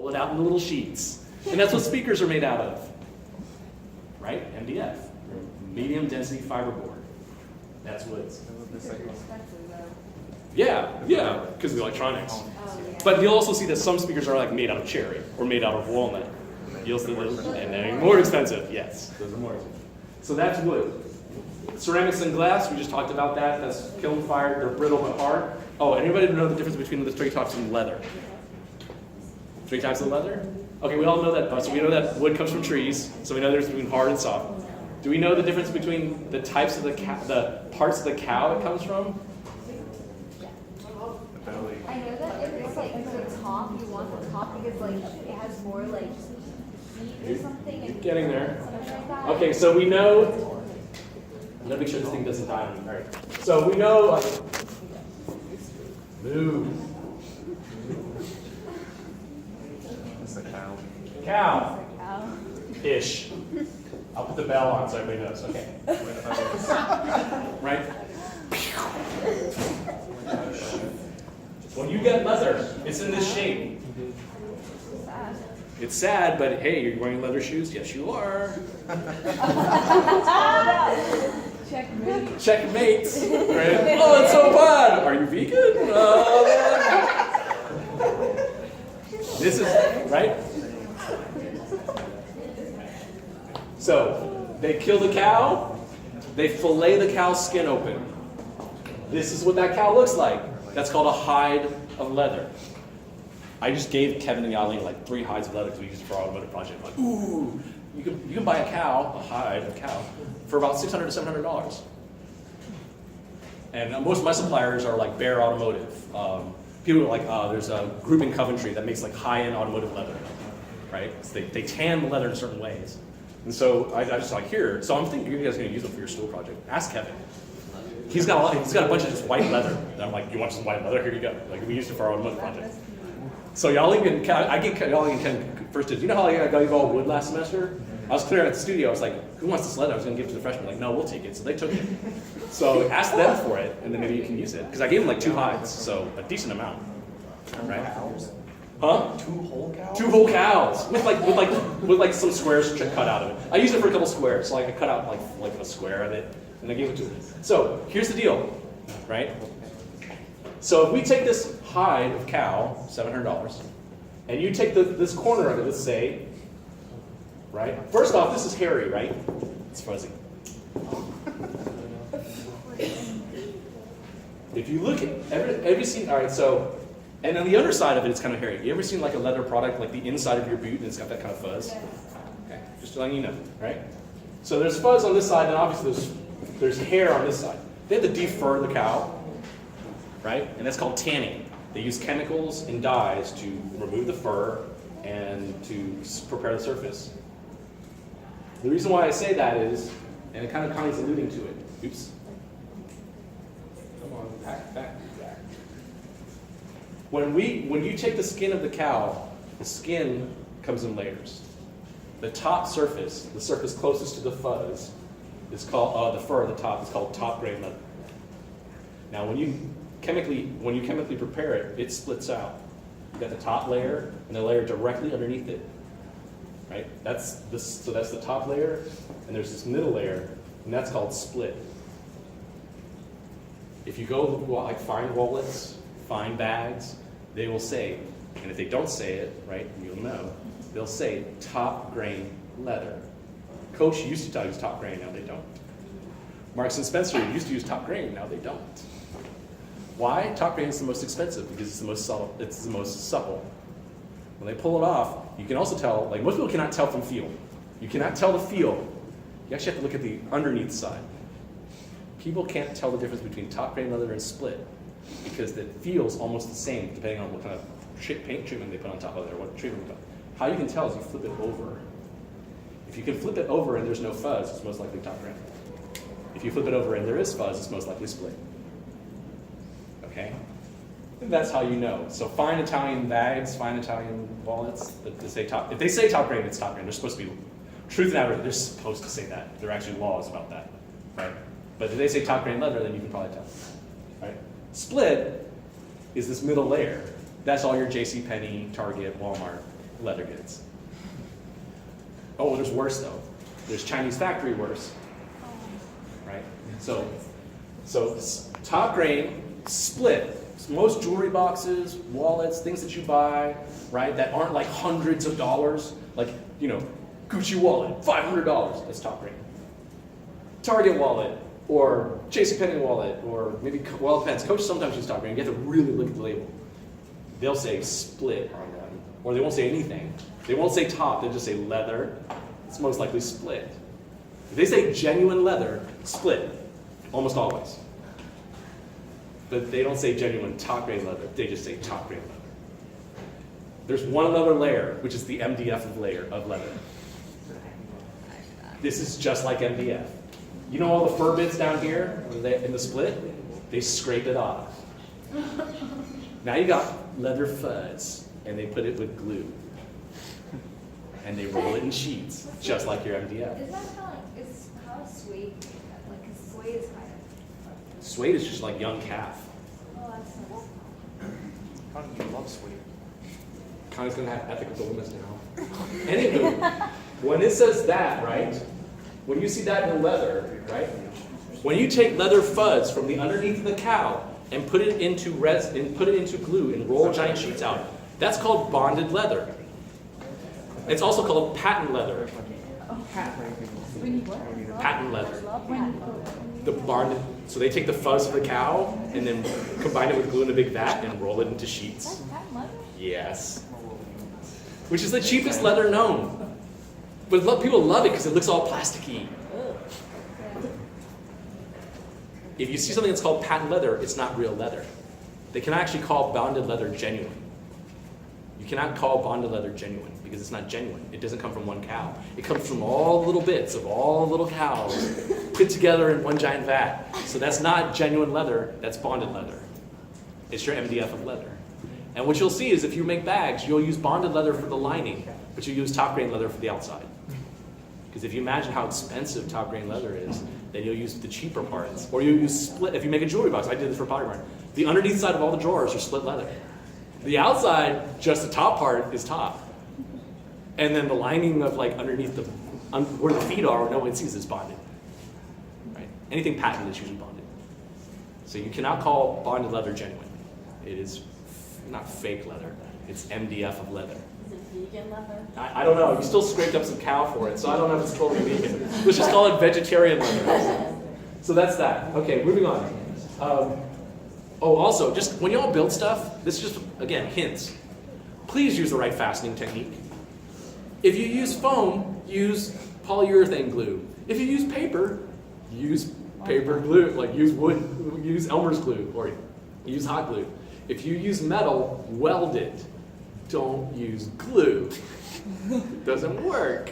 pull it out in the little sheets. And that's what speakers are made out of, right? MDF, medium density fiberboard. That's woods. Yeah, because of the electronics. But you'll also see that some speakers are like made out of cherry or made out of walnut. You'll see those, and they're more expensive. Yes, those are more expensive. So that's wood. Ceramics and glass, we just talked about that. That's kiln fired. They're brittle but hard. Oh, anybody know the difference between the three types of leather? Three types of leather? Okay, we all know that. So we know that wood comes from trees. So we know there's between hard and soft. Do we know the difference between the types of the parts of the cow it comes from? I know that if it's like the top, you want the top because like it has more like heat or something. You're getting there. Something like that. Okay, so we know. I'm gonna make sure this thing doesn't die on me. All right. So we know. Move. It's a cow. Cow. Cow. Ish. I'll put the bell on so everybody knows. Okay. Right? When you get leather, it's in this shape. Sad. It's sad, but hey, you're wearing leather shoes? Yes, you are. Checkmate. Checkmate. Right? Oh, it's so bad. Are you vegan? This is, right? So, they kill the cow, they fillet the cow's skin open. This is what that cow looks like. That's called a hide of leather. I just gave Kevin and Yaling like 3 hides of leather because we used it for our automotive project. Like, ooh, you can buy a cow, a hide of a cow, for about $600 to $700. And most of my suppliers are like Bear Automotive. People are like, there's a group in Coventry that makes like high-end automotive leather, right? So they tan the leather in certain ways. And so I just like, here, so I'm thinking you guys are going to use it for your stool project. Ask Kevin. He's got a bunch of just white leather. And I'm like, you want some white leather? Here you go. Like, we used it for our automotive project. So Yaling and Ken, I get Yaling and Ken first did. You know how I got you all wood last semester? I was clearing at the studio. I was like, who wants this leather? I was going to give it to the freshmen. Like, no, we'll take it. So they took it. So ask them for it, and then maybe you can use it. Because I gave them like 2 hides, so a decent amount. Right? Huh? 2 whole cows? 2 whole cows with like some squares cut out of it. I used it for a couple squares. So like I cut out like a square of it, and I gave it to them. So here's the deal, right? So if we take this hide of cow, $700, and you take this corner of it, let's say, right? First off, this is hairy, right? It's fuzzy. If you look at every seen, all right, so, and on the underside of it, it's kind of hairy. You ever seen like a leather product, like the inside of your boot, and it's got that kind of fuzz? Okay, just letting you know, right? So there's fuzz on this side, and obviously there's hair on this side. They have to defur the cow, right? And that's called tanning. They use chemicals and dyes to remove the fur and to prepare the surface. The reason why I say that is, and it kind of Connie's alluding to it. Oops. Come on, back. When you take the skin of the cow, the skin comes in layers. The top surface, the surface closest to the fuzz, is called the fur. The top is called top grain leather. Now, when you chemically prepare it, it splits out. You got the top layer and the layer directly underneath it. Right? So that's the top layer, and there's this middle layer, and that's called split. If you go like find wallets, find bags, they will say, and if they don't say it, right, you'll know, they'll say top grain leather. Coach used to use top grain, now they don't. Marks and Spencer used to use top grain, now they don't. Why? Top grain is the most expensive because it's the most subtle. It's the most supple. When they pull it off, you can also tell, like most people cannot tell from feel. You cannot tell the feel. You actually have to look at the underneath side. People can't tell the difference between top grain leather and split because it feels almost the same depending on what kind of paint treatment they put on top of it or what treatment they put. How you can tell is you flip it over. If you can flip it over and there's no fuzz, it's most likely top grain. If you flip it over and there is fuzz, it's most likely split. Okay? And that's how you know. So find Italian bags, find Italian wallets that say top. If they say top grain, it's top grain. They're supposed to be, truth and average, they're supposed to say that. There are actually laws about that, right? But if they say top grain leather, then you can probably tell, right? Split is this middle layer. That's all your JCPenney, Target, Walmart. leather goods. Oh, there's worse though. There's Chinese factory worse, right? So top grain, split. Most jewelry boxes, wallets, things that you buy, right, that aren't like hundreds of dollars, like, you know, Gucci wallet, $500, that's top grain. Target wallet, or JCPenney wallet, or maybe, well, it depends. Coach sometimes uses top grain. You have to really look at the label. They'll say split on them, or they won't say anything. They won't say top, they'll just say leather. It's most likely split. If they say genuine leather, split, almost always. But they don't say genuine top grade leather, they just say top grade leather. There's one other layer, which is the MDF of leather. This is just like MDF. You know all the fur bits down here in the split? They scrape it off. Now you got leather fuzz, and they put it with glue. And they roll it in sheets, just like your MDF. Is that how suede, like, 'cause suede is kind of. Suede is just like young calf. Oh, that's nice. How do you love sweet? Connie's gonna have ethical dilemmas now. Anywho, when it says that, right? When you see that in leather, right? When you take leather fuzz from the underneath of the cow and put it into glue and roll giant sheets out, that's called bonded leather. It's also called patent leather. Patent leather. The bonded. So they take the fuzz of the cow and then combine it with glue in a big vat and roll it into sheets. Yes. Which is the cheapest leather known. But people love it because it looks all plasticky. If you see something that's called patent leather, it's not real leather. They can actually call bonded leather genuine. You cannot call bonded leather genuine because it's not genuine. It doesn't come from one cow. It comes from all the little bits of all the little cows put together in one giant vat. So that's not genuine leather, that's bonded leather. It's your MDF of leather. And what you'll see is if you make bags, you'll use bonded leather for the lining, but you use top grain leather for the outside. Because if you imagine how expensive top grain leather is, then you'll use the cheaper parts. Or you'll use split, if you make a jewelry box, I did this for Pottery Barn. The underneath side of all the drawers are split leather. The outside, just the top part is top. And then the lining of like underneath where the feet are, no one sees is bonded. Right? Anything patent is usually bonded. So you cannot call bonded leather genuine. It is not fake leather, it's MDF of leather. Is it vegan leather? I don't know, you still scraped up some cow for it, so I don't know if it's totally vegan. Let's just call it vegetarian leather. So that's that. Okay, moving on. Also, just when y'all build stuff, this is just, again, hints. Please use the right fastening technique. If you use foam, use polyurethane glue. If you use paper, use paper glue, like use wood, use Elmer's glue, or use hot glue. If you use metal, weld it. Don't use glue. It doesn't work.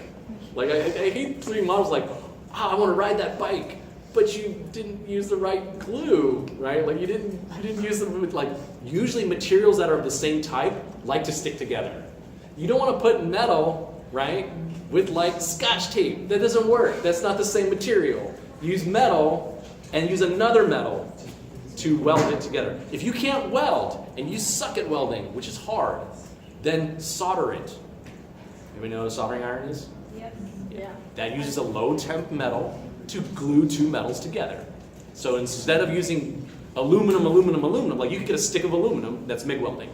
Like, I hate seeing models like, I want to ride that bike, but you didn't use the right glue, right? Like you didn't use them with, like, usually materials that are of the same type like to stick together. You don't want to put metal, right, with like Scotch tape. That doesn't work. That's not the same material. Use metal and use another metal to weld it together. If you can't weld and you suck at welding, which is hard, then solder it. Anybody know what a soldering iron is? Yep. Yeah. That uses a low temp metal to glue two metals together. So instead of using aluminum, like you could get a stick of aluminum, that's MIG welding.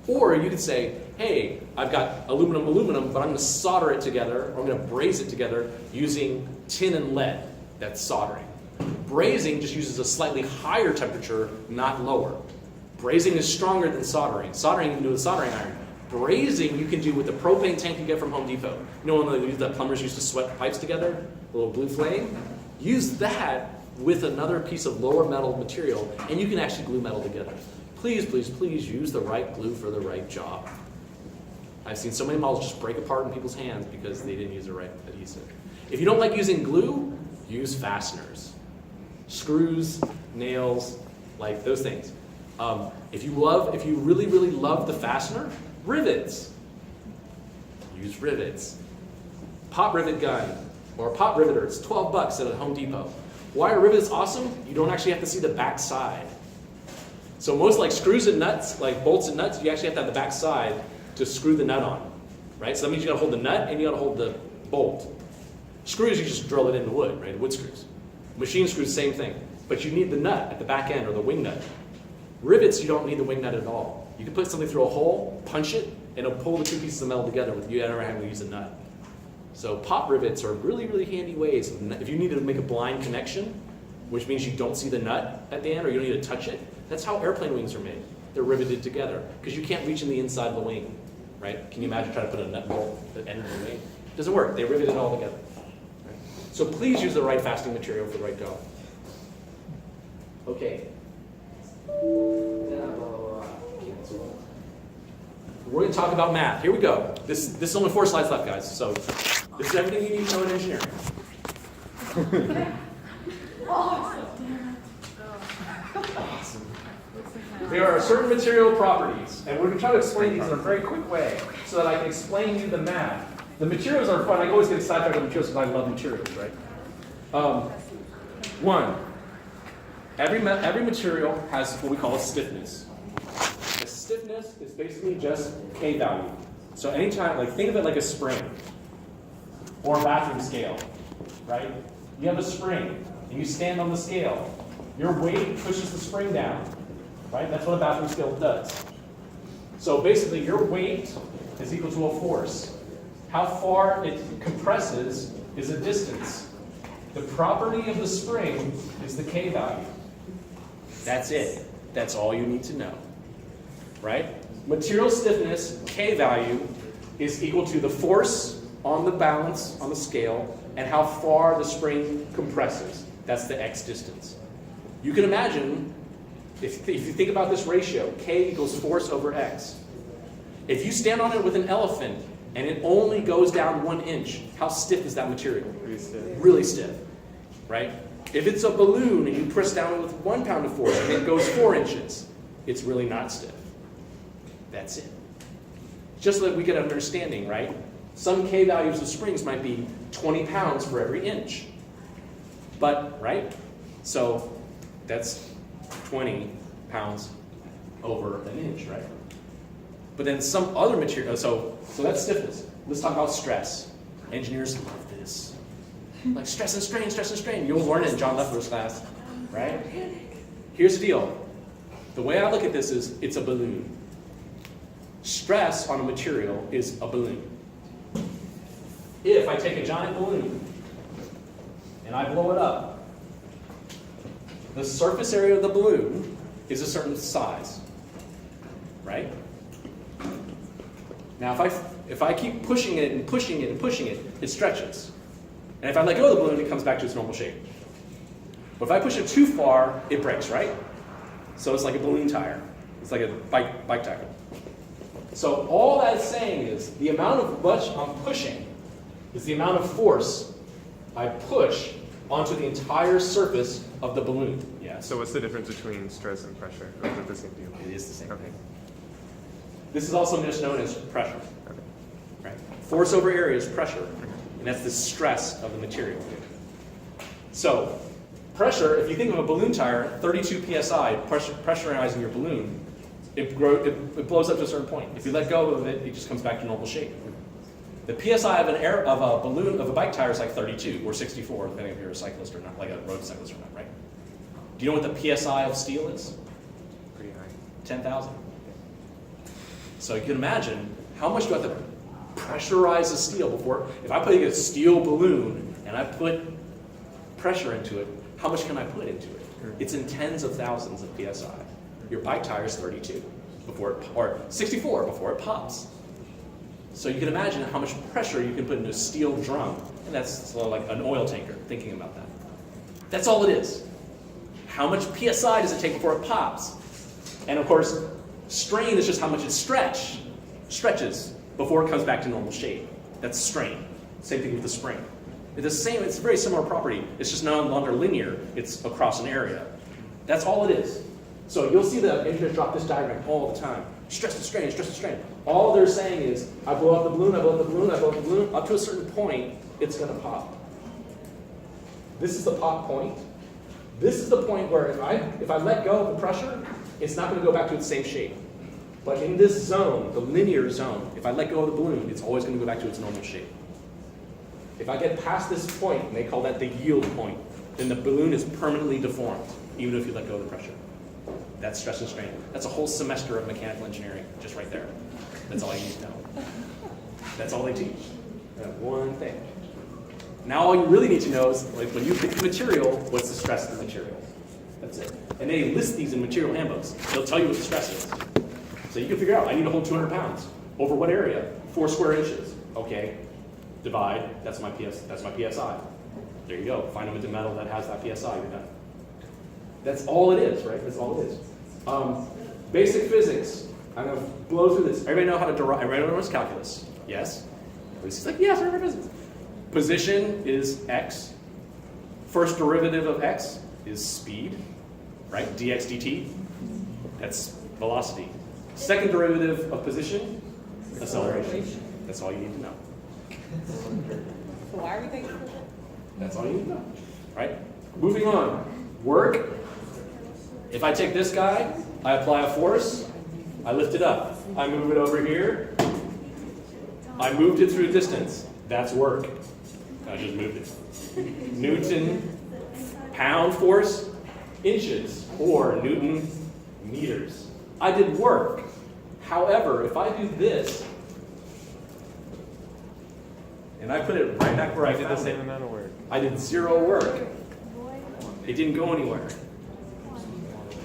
Or you could say, hey, I've got aluminum, but I'm gonna solder it together, or I'm gonna braze it together using tin and lead. That's soldering. Brazing just uses a slightly higher temperature, not lower. Brazing is stronger than soldering. Soldering you can do with a soldering iron. Brazing you can do with the propane tank you get from Home Depot. You know when the plumbers used to sweat pipes together? A little blue flame? Use that with another piece of lower metal material, and you can actually glue metal together. Please, please, please use the right glue for the right job. I've seen so many models just break apart in people's hands because they didn't use the right adhesive. If you don't like using glue, use fasteners. Screws, nails, like those things. If you really, really love the fastener, rivets. Use rivets. Pop rivet gun or pop riveter. It's $12 at a Home Depot. Why are rivets awesome? You don't actually have to see the back side. So most like screws and nuts, like bolts and nuts, you actually have to have the back side to screw the nut on. right? So that means you gotta hold the nut and you gotta hold the bolt. Screws, you just drill it into wood, right? Wood screws. Machine screws, same thing. But you need the nut at the back end, or the wing nut. Rivets, you don't need the wing nut at all. You can put something through a hole, punch it, and it'll pull the two pieces of metal together without you ever having to use a nut. So pop rivets are really, really handy ways. If you needed to make a blind connection, which means you don't see the nut at the end, or you don't need to touch it, that's how airplane wings are made. They're riveted together, because you can't reach in the inside of the wing, right? Can you imagine trying to put a nut bolt at the end of the wing? It doesn't work. They rivet it all together. Right? So please use the right fastening material for the right go. Okay. We're going to talk about math. Here we go. This is only 4 slides left, guys. So this is everything you need to know in engineering. Awesome. There are certain material properties, and we're going to try to explain these in a very quick way so that I can explain to you the math. The materials are fun. I always get sidetracked on materials because I love materials, right? One, every material has what we call a stiffness. A stiffness is basically just K value. So anytime, like think of it like a spring or a bathroom scale, right? You have a spring and you stand on the scale. Your weight pushes the spring down, right? That's what a bathroom scale does. So basically your weight is equal to a force. How far it compresses is a distance. The property of the spring is the K value. That's it. That's all you need to know, right? Material stiffness, K value, is equal to the force on the balance on the scale and how far the spring compresses. That's the X distance. You can imagine, if you think about this ratio, K equals force over X. If you stand on it with an elephant and it only goes down 1 inch, how stiff is that material? Pretty stiff. Really stiff, right? If it's a balloon and you press down with 1 pound of force and it goes 4 inches, it's really not stiff. That's it. Just so that we get an understanding, right? Some K values of springs might be 20 pounds for every inch. But, right? So that's 20 pounds over an inch, right? But then some other material, so that's stiffness. Let's talk about stress. Engineers love this. Like stress and strain, stress and strain. You'll learn it in John Leffler's class, right? Here's the deal. The way I look at this is it's a balloon. Stress on a material is a balloon. If I take a giant balloon and I blow it up, the surface area of the balloon is a certain size, right? Now if I keep pushing it and pushing it and pushing it, it stretches. And if I let go of the balloon, it comes back to its normal shape. But if I push it too far, it breaks, right? So it's like a balloon tire. It's like a bike tire. So all that is saying is the amount of much I'm pushing is the amount of force I push onto the entire surface of the balloon. Yes. So what's the difference between stress and pressure? Or is it the same deal? It is the same Okay. thing. This is also just known as pressure. Okay. Right? Force over area is pressure, and that's the stress of the material. So pressure, if you think of a balloon tire, 32 psi, pressurizing your balloon, it blows up to a certain point. If you let go of it, it just comes back to normal shape. The psi of a balloon of a bike tire is like 32 or 64, depending if you're a cyclist or not, like a road cyclist or not, right? Do you know what the psi of steel is? Pretty high. 10,000. So you can imagine how much do I have to pressurize the steel before, if I put a steel balloon and I put pressure into it, how much can I put into it? It's in tens of thousands of psi. Your bike tire is 32 or 64 before it pops. So you can imagine how much pressure you can put into a steel drum, and that's sort of like an oil tanker, thinking about that. That's all it is. How much psi does it take before it pops? And of course, strain is just how much it stretches before it comes back to normal shape. That's strain. Same thing with the spring. It's a very similar property. It's just no longer linear. It's across an area. That's all it is. So you'll see the engineers drop this diagram all the time. Stress and strain, stress and strain. All they're saying is, I blow up the balloon, I blow up the balloon, I blow up the balloon. Up to a certain point, it's going to pop. This is the pop point. This is the point where if I let go of the pressure, it's not going to go back to its same shape. But in this zone, the linear zone, if I let go of the balloon, it's always going to go back to its normal shape. If I get past this point, and they call that the yield point, then the balloon is permanently deformed, even if you let go of the pressure. That's stress and strain. That's a whole semester of mechanical engineering, just right there. That's all you need to know. That's all they teach. That one thing. Now all you really need to know is, like, when you pick the material, what's the stress of the material? That's it. And they list these in material handbooks. They'll tell you what the stress is. So you can figure out, I need to hold 200 pounds. Over what area? 4 square inches. Okay. Divide, that's my PSI. There you go. Find a metal that has that PSI, you're done. That's all it is, right? That's all it is. Basic physics. I'm going to blow through this. Everybody know how to derive, everybody knows calculus? Yes? Everybody's like, yes, everybody does it. Position is x. First derivative of x is speed, right? dx dt. That's velocity. Second derivative of position, acceleration. That's all you need to know. So why are we taking this? That's all you need to know, right? Moving on. Work. If I take this guy, I apply a force, I lift it up. I move it over here. I moved it through distance. That's work. I just moved it. Newton, pound force, inches, or Newton, meters. I did work. However, if I do this, and I put it right back where I I did the found same it, amount of work. I did 0 work. It didn't go anywhere.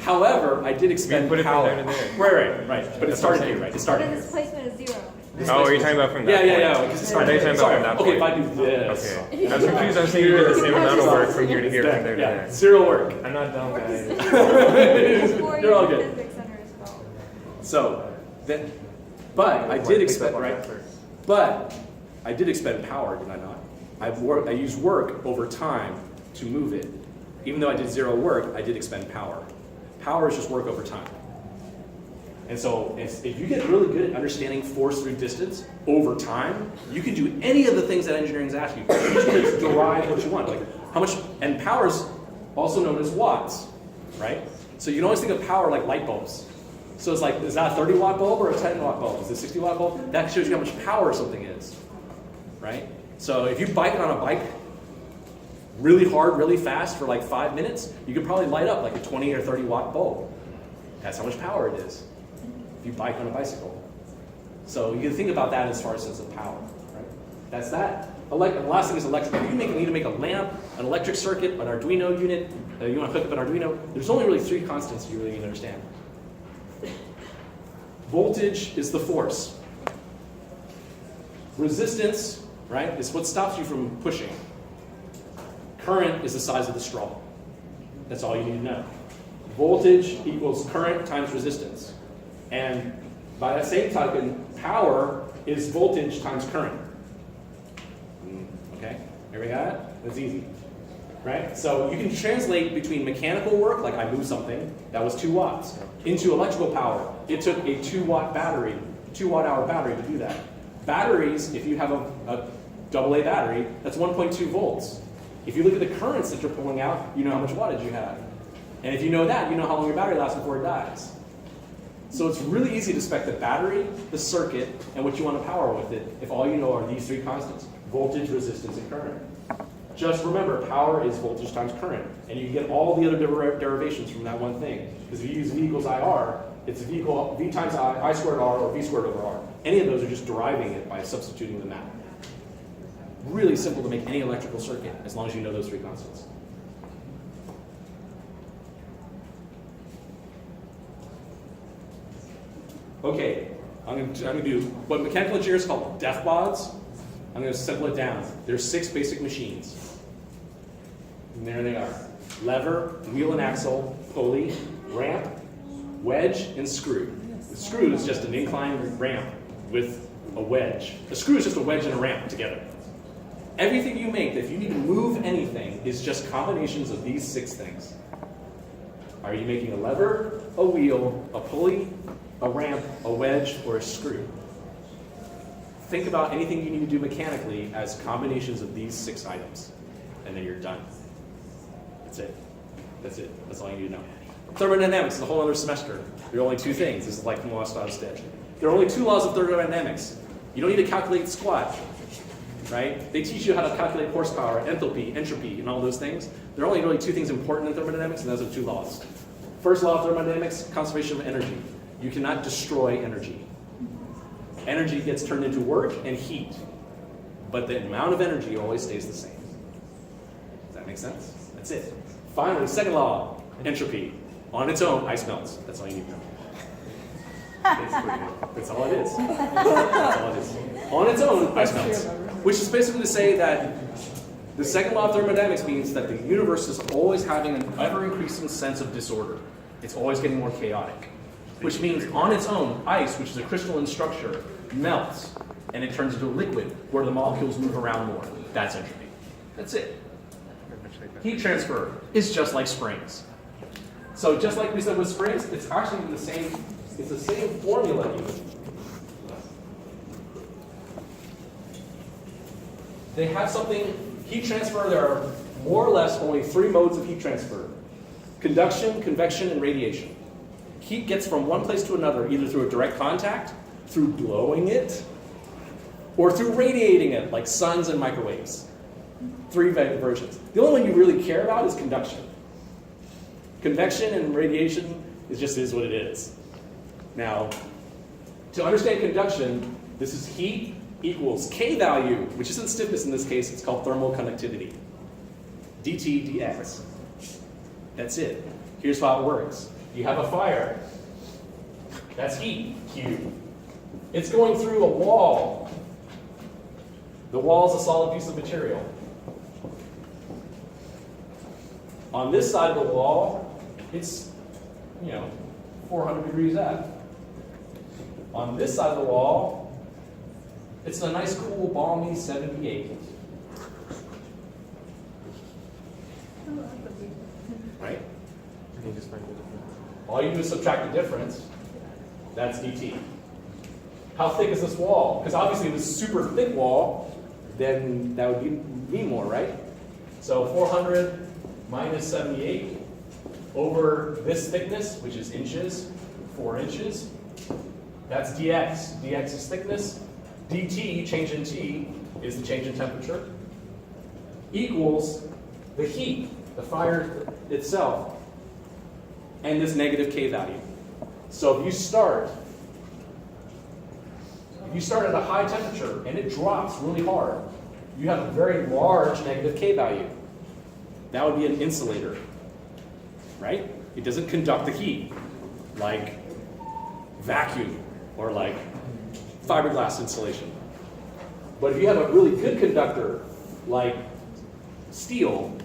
However, I did expend put it from power. there to there. Right. But it started here, right? It started But here. the displacement is 0. Oh, are you talking about from that point? Yeah, because it started Are you here. talking about Sorry. from that Okay, if I point? do this. Okay. I was confused. I was saying you did the same amount of work from here to here, from there to Yeah, there. 0 work. I'm not dumb, guys. You're all good. Physics center as well. So, then, but I did expend, right? But I did expend power, did I not? I used work over time to move it. Even though I did 0 work, I did expend power. Power is just work over time. And so if you get really good at understanding force through distance over time, you can do any of the things that engineering's asking you. You just need to derive what you want. Like how much, and power is also known as watts, right? So you can always think of power like light bulbs. So it's like, is that a 30 watt bulb or a 10 watt bulb? Is it a 60 watt bulb? That shows you how much power something is, right? So if you bike on a bike really hard, really fast for like 5 minutes, you could probably light up like a 20 or 30 watt bulb. That's how much power it is if you bike on a bicycle. So you can think about that as far as sense of power, right? That's that. The last thing is electrical. If you need to make a lamp, an electric circuit, an Arduino unit, you want to hook up an Arduino, there's only really 3 constants you really need to understand. Voltage is the force. Resistance, right, is what stops you from pushing. Current is the size of the straw. That's all you need to know. Voltage equals current times resistance. And by that same token, power is voltage times current. Okay? Everybody got it? That's easy. Right? So you can translate between mechanical work, like I moved something, that was 2 watts, into electrical power. It took a 2 watt battery, 2 watt hour battery to do that. Batteries, if you have a AA battery, that's 1.2 volts. If you look at the currents that you're pulling out, you know how much wattage you have. And if you know that, you know how long your battery lasts before it dies. So it's really easy to spec the battery, the circuit, and what you want to power with it if all you know are these 3 constants: voltage, resistance, and current. Just remember, power is voltage times current. And you can get all the other derivations from that one thing. Because if you use V equals IR, it's V times I squared R or V squared over R. Any of those are just deriving it by substituting the map. Really simple to make any electrical circuit, as long as you know those 3 constants. Okay, I'm going to do what mechanical engineers call def bods. I'm going to simple it down. There's 6 basic machines. And there they are. Lever, wheel and axle, pulley, ramp, wedge, and screw. The screw is just an inclined ramp with a wedge. The screw is just a wedge and a ramp together. Everything you make, if you need to move anything, is just combinations of these 6 things. Are you making a lever, a wheel, a pulley, a ramp, a wedge, or a screw? Think about anything you need to do mechanically as combinations of these 6 items, and then you're done. That's it. That's it. That's all you need to know. Thermodynamics is a whole other semester. There are only two things. This is like from Lost Stitch. There are only two laws of thermodynamics. You don't need to calculate squat, right? They teach you how to calculate horsepower, enthalpy, entropy, and all those things. There are only really two things important in thermodynamics, and those are two laws. First law of thermodynamics, conservation of energy. You cannot destroy energy. Energy gets turned into work and heat, but the amount of energy always stays the same. Does that make sense? That's it. Finally, second law, entropy. On its own, ice melts. That's all you need to know. Basically, that's all it is. That's all it is. On its own, ice melts. Which is basically to say that the second law of thermodynamics means that the universe is always having an ever-increasing sense of disorder. It's always getting more chaotic. Which means on its own, ice, which is a crystalline structure, melts, and it turns into a liquid where the molecules move around more. That's entropy. That's it. Heat transfer is just like springs. So just like we said with springs, it's actually the same formula even. They have something, heat transfer, there are more or less only three modes of heat transfer. Conduction, convection, and radiation. Heat gets from one place to another either through a direct contact, through blowing it, or through radiating it, like suns and microwaves. Three versions. The only one you really care about is conduction. Convection and radiation is what it is. Now, to understand conduction, this is heat equals K value, which isn't stiffness in this case, it's called thermal conductivity. dt dx. That's it. Here's how it works. You have a fire. That's heat, Q. It's going through a wall. The wall is a solid piece of material. On this side of the wall, it's, 400 degrees F. On this side of the wall, it's a nice, cool, balmy 78. Right? Can you just find the difference? All you do is subtract the difference. That's dt. How thick is this wall? Because obviously, if it's a super thick wall, then that would mean more, right? So 400 minus 78 over this thickness, which is inches, 4 inches. That's dx. dx is thickness. dt, change in T, is the change in temperature, equals the heat, the fire itself, and this negative K value. So if you start at a high temperature and it drops really hard, you have a very large negative K value. That would be an insulator, right? It doesn't conduct the heat like vacuum or like fiberglass insulation. But if you have a really good conductor like steel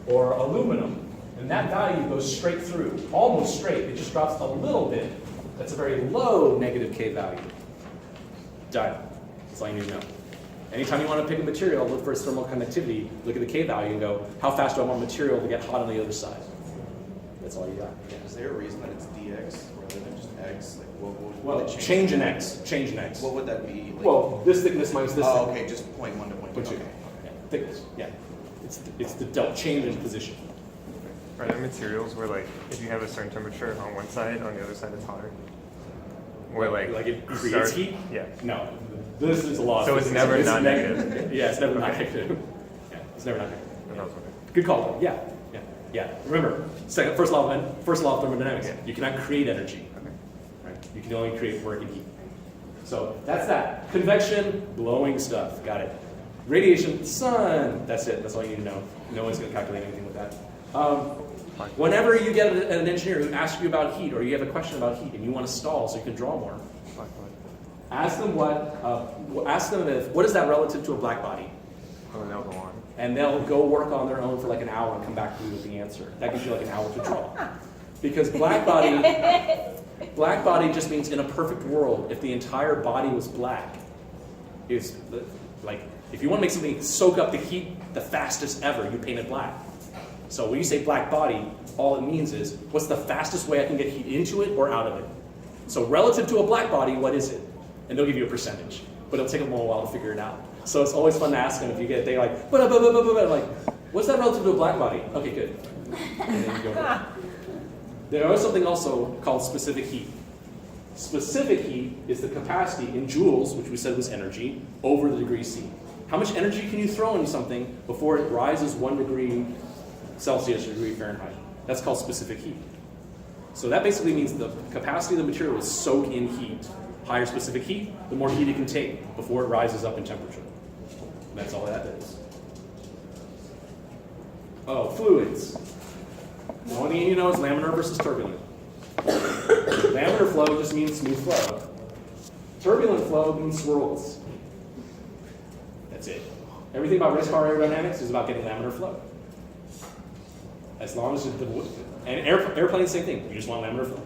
or aluminum, and that value goes straight through, almost straight, it just drops a little bit. That's a very low negative K value. Done. That's all you need to know. Anytime you want to pick a material, look for its thermal conductivity, look at the K value and go, how fast do I want material to get hot on the other side? That's all you got. Is there a reason that it's dx rather than just x? Like, what would it Change in X. Change in X. What would that be? Like, Well, this thickness minus this oh, thickness. okay, just point 1 to point 2. Point two. Okay. Yeah, thickness, yeah. It's the delta change in position. Are there materials where, like, if you have a certain temperature on one side, on the other side it's hotter? Where, like it you creates start- heat? Yeah. No. This is a lot. So it's never This is non-negative? Yeah, it's never Okay. non-negative. Yeah, it's never non-negative. That's what I was wondering. Good call. Yeah. Remember, first law of thermodynamics. Yeah. You cannot create energy. Okay. Right? You can only create work and heat. So that's that. Convection, blowing stuff. Got it. Radiation, sun. That's it. That's all you need to know. No one's going to calculate anything with that. Whenever you get an engineer who asks you about heat, or you have a question about heat, and you want to stall so you can draw more, ask them what is that relative to a black body? Oh, and they'll go on. And they'll go work on their own for like an hour and come back to you with the answer. That gives you like an hour to draw. Because black body just means in a perfect world, if the entire body was black, is like, if you want to make something soak up the heat the fastest ever, you paint it black. So when you say black body, all it means is, what's the fastest way I can get heat into it or out of it? So relative to a black body, what is it? And they'll give you a percentage, but it'll take them a little while to figure it out. So it's always fun to ask them if you get, they like, like, what's that relative to a black body? Okay, good. And then you go over it. There is something also called specific heat. Specific heat is the capacity in joules, which we said was energy, over the degree C. How much energy can you throw into something before it rises 1 degree Celsius or degree Fahrenheit? That's called specific heat. So that basically means the capacity of the material is soak in heat. Higher specific heat, the more heat it can take before it rises up in temperature. That's all that is. Oh, fluids. The only thing you know is laminar versus turbulent. Laminar flow just means smooth flow. Turbulent flow means swirls. That's it. Everything about race car aerodynamics is about getting laminar flow. As long as airplanes, same thing. You just want laminar flow.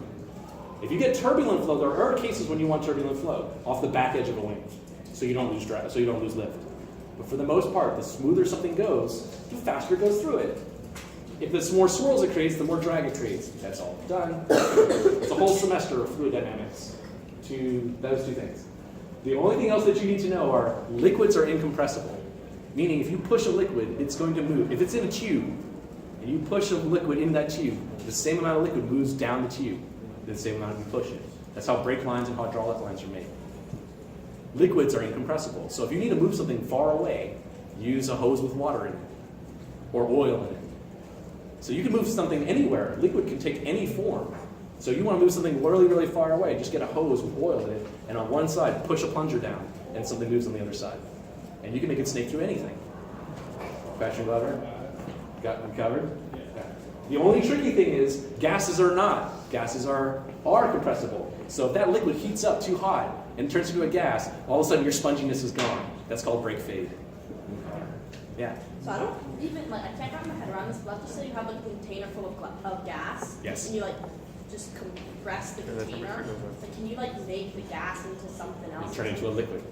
If you get turbulent flow, there are cases when you want turbulent flow off the back edge of a wing, so you don't lose drag, so you don't lose lift. But for the most part, the smoother something goes, the faster it goes through it. If the more swirls it creates, the more drag it creates. That's all done. It's a whole semester of fluid dynamics to those two things. The only thing else that you need to know are liquids are incompressible. Meaning if you push a liquid, it's going to move. If it's in a tube, and you push a liquid in that tube, the same amount of liquid moves down the tube, the same amount you push it. That's how brake lines and hydraulic lines are made. Liquids are incompressible. So if you need to move something far away, use a hose with water in it, or oil in it. So you can move something anywhere. Liquid can take any form. So you want to move something really, really far away, just get a hose with oil in it, and on one side, push a plunger down, and something moves on the other side. And you can make it snake through anything. Fashion lever, got me covered? Yeah. The only tricky thing is, gases are not. Gases are compressible. So if that liquid heats up too hot and turns into a gas, all of a sudden your sponginess is gone. That's called brake fade. Yeah. So I don't even, like, I can't wrap my head around this, but let's just say you have like a container full of gas. Yes. And you like just compress the And then container. temperature goes up. Like, can you like make the gas into something You else? turn into a liquid.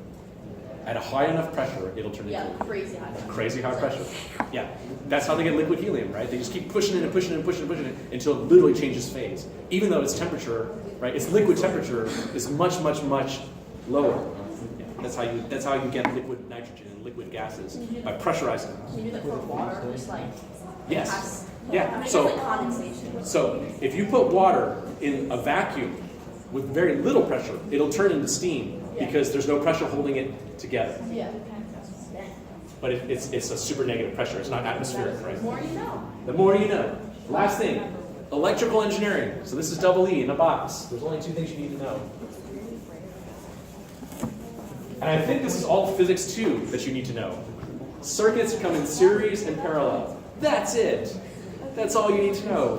At a high enough pressure, it'll turn Yeah, into crazy high pressure. crazy high pressure. Yeah. That's how they get liquid helium, right? They just keep pushing it and pushing it and pushing it and pushing it until it literally changes phase. Even though its temperature, right, its liquid temperature is much, much, much lower. Yeah. That's how you get liquid nitrogen and liquid gases, by pressurizing them. Can you do that for water? Just like Yes. pass- Yeah. I mean, So- it's like condensation. So if you put water in a vacuum with very little pressure, it'll turn into steam because there's no pressure holding it together. Yeah. But it's a super negative pressure. It's not atmospheric, right? The more you know. The more you know. Last thing, electrical engineering. So this is double E in a box. There's only two things you need to know. And I think this is all physics too that you need to know. Circuits come in series and parallel. That's it. That's all you need to know.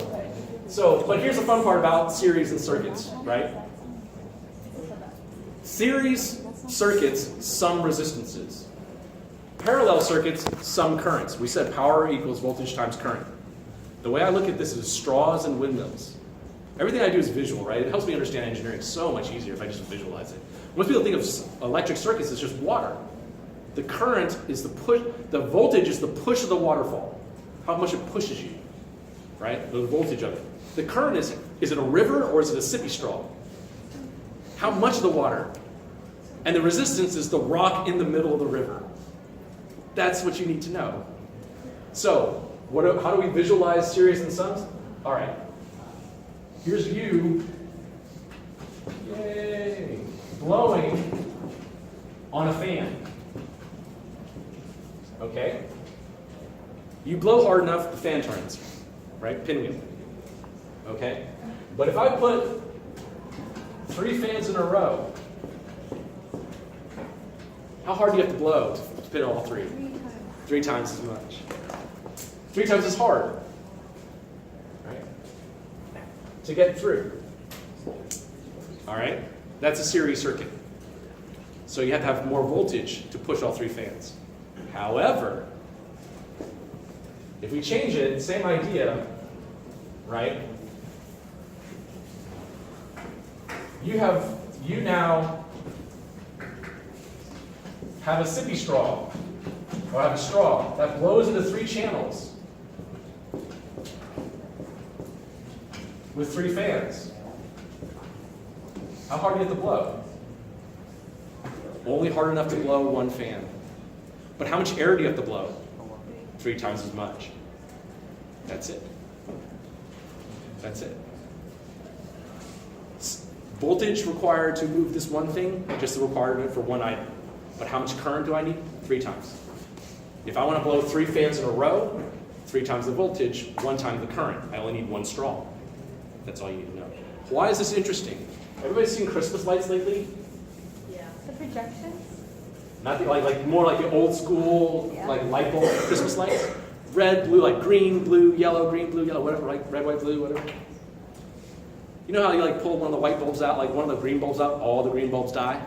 So, but here's the fun part about series and circuits, right? Series circuits sum resistances. Parallel circuits sum currents. We said power equals voltage times current. The way I look at this is straws and windmills. Everything I do is visual, right? It helps me understand engineering so much easier if I just visualize it. Most people think of electric circuits as just water. The current is the push, the voltage is the push of the waterfall. How much it pushes you, right? The voltage of it. The current is it a river or is it a sippy straw? How much of the water? And the resistance is the rock in the middle of the river. That's what you need to know. So, how do we visualize series and sums? All right. Here's you, yay, blowing on a fan. Okay? You blow hard enough, the fan turns, right? Pinwheel. Okay? But if I put 3 fans in a row, how hard do you have to blow to spin all 3? 3 times as much. 3 times as hard, right? To get through. All right? That's a series circuit. So you have to have more voltage to push all 3 fans. However, if we change it, same idea, right? You now have a sippy straw, or have a straw that blows into 3 channels with 3 fans. How hard do you have to blow? Only hard enough to blow 1 fan. But how much air do you have to blow? 3 times as much. That's it. That's it. Voltage required to move this one thing, just the requirement for one item. But how much current do I need? 3 times. If I want to blow 3 fans in a row, 3 times the voltage, 1 time the current. I only need 1 straw. That's all you need to know. Why is this interesting? Everybody seen Christmas lights lately? Yeah. The projections? Not the, like more like the old school Yeah. like light bulb Christmas lights. Red, blue, like green, blue, yellow, green, blue, yellow, whatever, like red, white, blue, whatever. You know how you like pull one of the white bulbs out, like one of the green bulbs out, all the green bulbs die?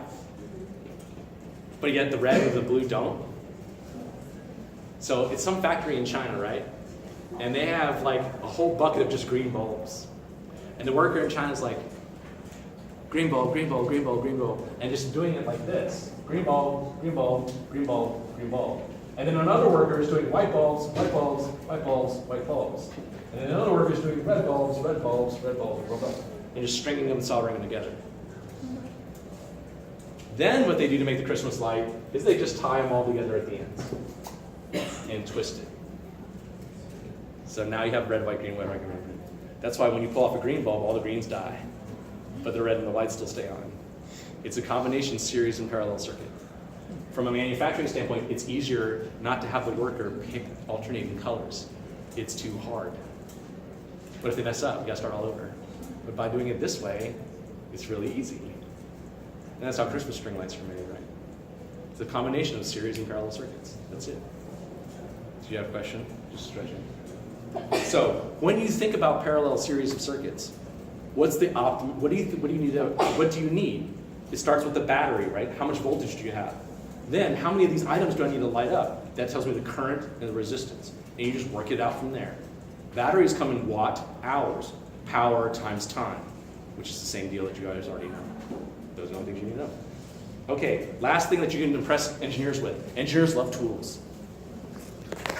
But yet the red and the blue don't? So it's some factory in China, right? And they have like a whole bucket of just green bulbs. And the worker in China is like, green bulb, green bulb, green bulb, green bulb, and just doing it like this. Green bulb, green bulb, green bulb, green bulb. And then another worker is doing white bulbs, white bulbs, white bulbs, white bulbs. And then another worker is doing red bulbs, red bulbs, red bulbs, red bulbs. And just stringing them and soldering them together. Then what they do to make the Christmas light is they just tie them all together at the ends and twist it. So now you have red, white, green, white, white, green, green. That's why when you pull off a green bulb, all the greens die, but the red and the white still stay on. It's a combination series and parallel circuit. From a manufacturing standpoint, it's easier not to have the worker pick alternating colors. It's too hard. But if they mess up, you gotta start all over. But by doing it this way, it's really easy. And that's how Christmas string lights are made, right? It's a combination of series and parallel circuits. That's it. Do you have a question? Just stretching. So when you think about parallel series of circuits, what's the what do you need? It starts with the battery, right? How much voltage do you have? Then how many of these items do I need to light up? That tells me the current and the resistance. And you just work it out from there. Batteries come in watt hours, power times time, which is the same deal that you guys already know. Those are the only things you need to know. Okay, last thing that you can impress engineers with. Engineers love tools.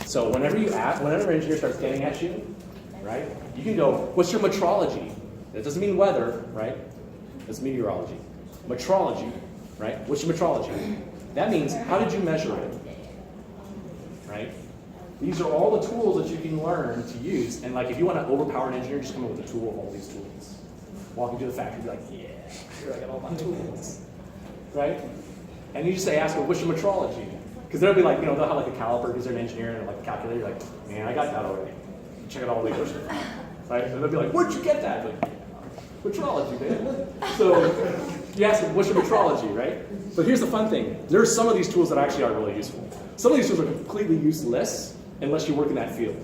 So whenever an engineer starts getting at you, right, you can go, what's your metrology? That doesn't mean weather, right? That's meteorology. Metrology, right? What's your metrology? That means, how did you measure it? Right? These are all the tools that you can learn to use. And like, if you want to overpower an engineer, just come up with a tool of all these tools. Walk into the factory, be like, yeah, here I got all my tools. Right? And you just say, ask them, what's your metrology? Because they'll be like, they'll have like a caliper because they're an engineer and like a calculator. Like, man, I got that already. Check it all the way through. Right? And they'll be like, where'd you get that? Like, metrology, man. So you ask them, what's your metrology, right? But here's the fun thing. There are some of these tools that actually are really useful. Some of these tools are completely useless unless you work in that field.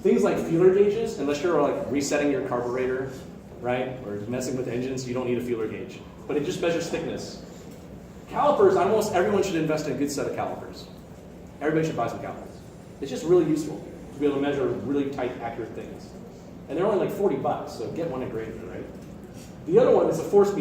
Things like feeler gauges, unless you're like resetting your carburetor, right? Or messing with engines, you don't need a feeler gauge. But it just measures thickness. Calipers, almost everyone should invest in a good set of calipers. Everybody should buy some calipers. It's just really useful to be able to measure really tight, accurate things. And they're only like $40, so get one at Grainger, right? The other one is a force meter.